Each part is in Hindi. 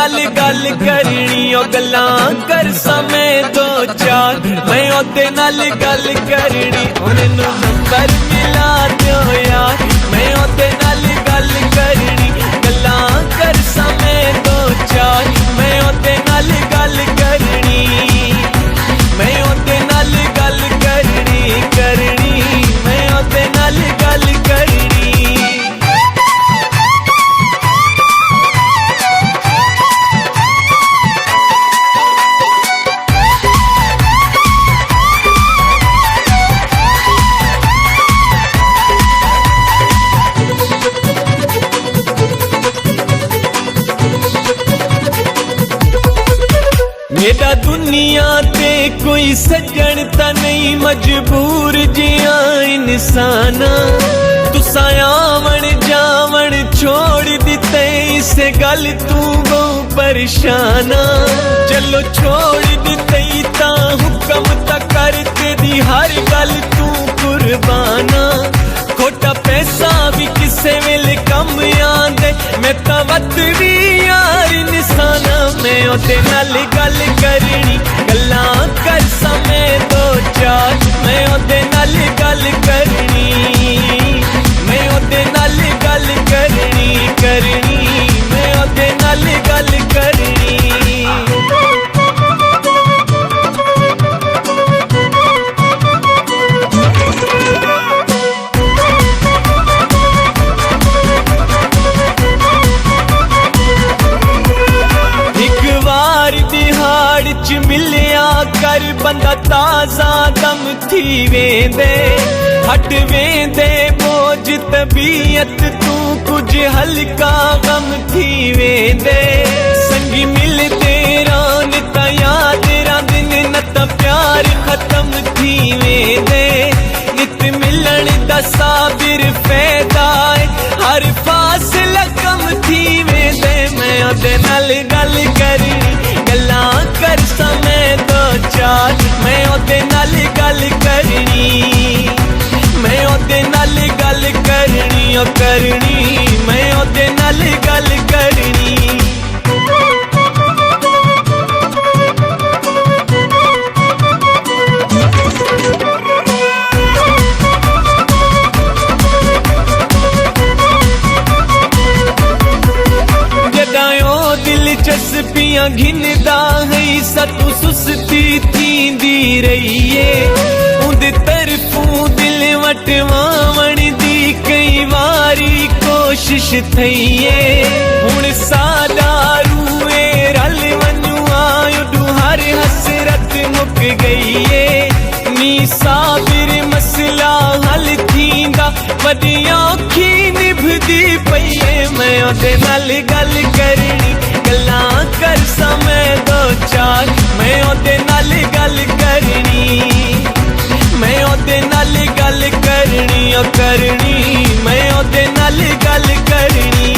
नाल गल करनी ओ गल्लां कर समय दो चार मैं ओदे नाल गल करनी उन्हें नंबर मिला दो यार मैं ओदे नाल गल करनी गल्लां कर समय दो चार मैं ओदे नाल गल करनी मैं ओदे नाल गल करनी मैं ओदे नाल गल करनी। मेरा दुनिया ते कोई सज्जन ता नहीं मजबूर जिया इंसाना तुसा आवण जावण छोड़ दिते इस गल तू बहु परेशाना चलो छोड़ दिते ता हुक्म ता करते दी हर गल तू कुर्बाना खोटा पैसा भी किसे वेले कम आंदे मैं ता वत भी यार इंसाना मैं ओदे नाल गल करनी गल्लां कर समय दो चार मैं ओदे नाल गल करनी मैं ओदे नाल गल करनी मैं ओदे नाल गल करनी। दिहाड़ च मिलिया कर बंदा ताजा दम थी वेंदे हट वेंदे बोझ तबीयत तू कुछ हल्का गम थी वेंदे संगी मिलते रान ता याद दिन न ता प्यार खत्म थी वेंदे नित मिलन दा साबिर फैदा हर फासला कम थी वेंदे मैं ओदे नाल गल करनी गल्लां कर समय दो चार मैं ओदे नाल गल करनी मैं ओदे नाल गल करनी ओ करनी मैं ओदे नाल गल करनी। दिलचस्पियां घिनदा है सतू सुस्ती थींदी रहीए उंदे तरफों दिल वटवावण दी कई वारी कोशिश थईए हुण सादा रूए रल वञू आयो हर हसरत मुक गईए नी साबिर मसला हल थींदा वॾी औखी निभदी पईए मैं ओदे नाल गल करनी गल्लां कर समय दो चार मैं ओदे नाल गल करनी मैं ओदे नाल गल करनी ओ करनी मैं ओदे नाल गल करनी।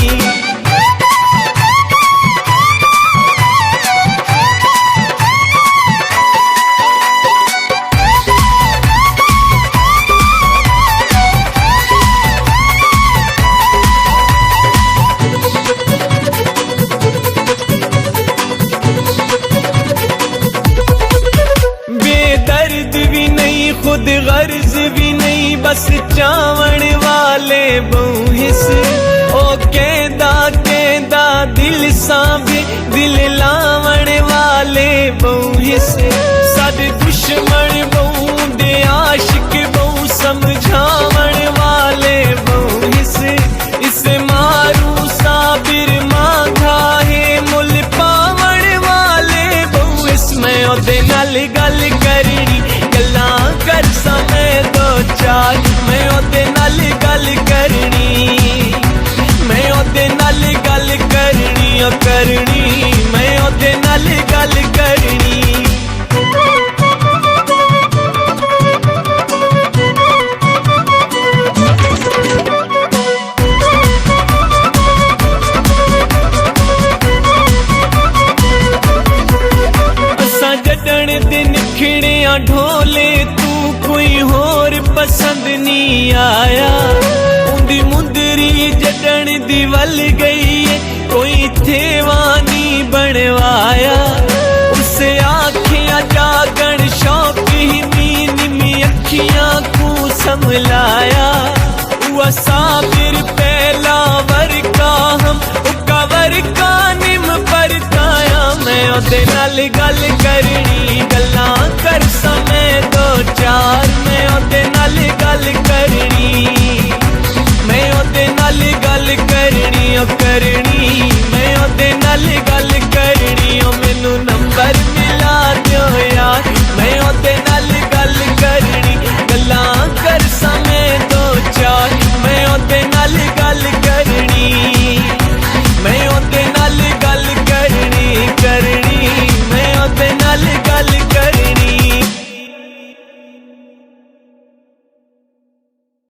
खुद गर्ज भी नहीं बस चावण वाले बहु ओ कहदा दिल सा भी दिल लावण वाले बहु साडे दुश्मन बहु दे आशिक बहु समझावण वाले बहु इस मारू साबिर मांगा है मुल पावण वाले बहु इसमें ओदे नाल गल करनी गल्लां कर समय दो चार मैं ओदे नाल गल करनी मैं ओदे नाल गल करनी ओ करनी मैं ओदे नाल गल करनी। असां जडण दिन खिड़िया ढोले तू कोई होर पसंद नहीं आया उंदी मुंदरी जडन दी वल गई कोई थेवानी बनवाया। उसे आखियां जागण शौक ही नीनी अखियां को समलाया। हुआ साबिर पहला वर का हम कवर का निम परताया। मैं ओदे नाल गल कर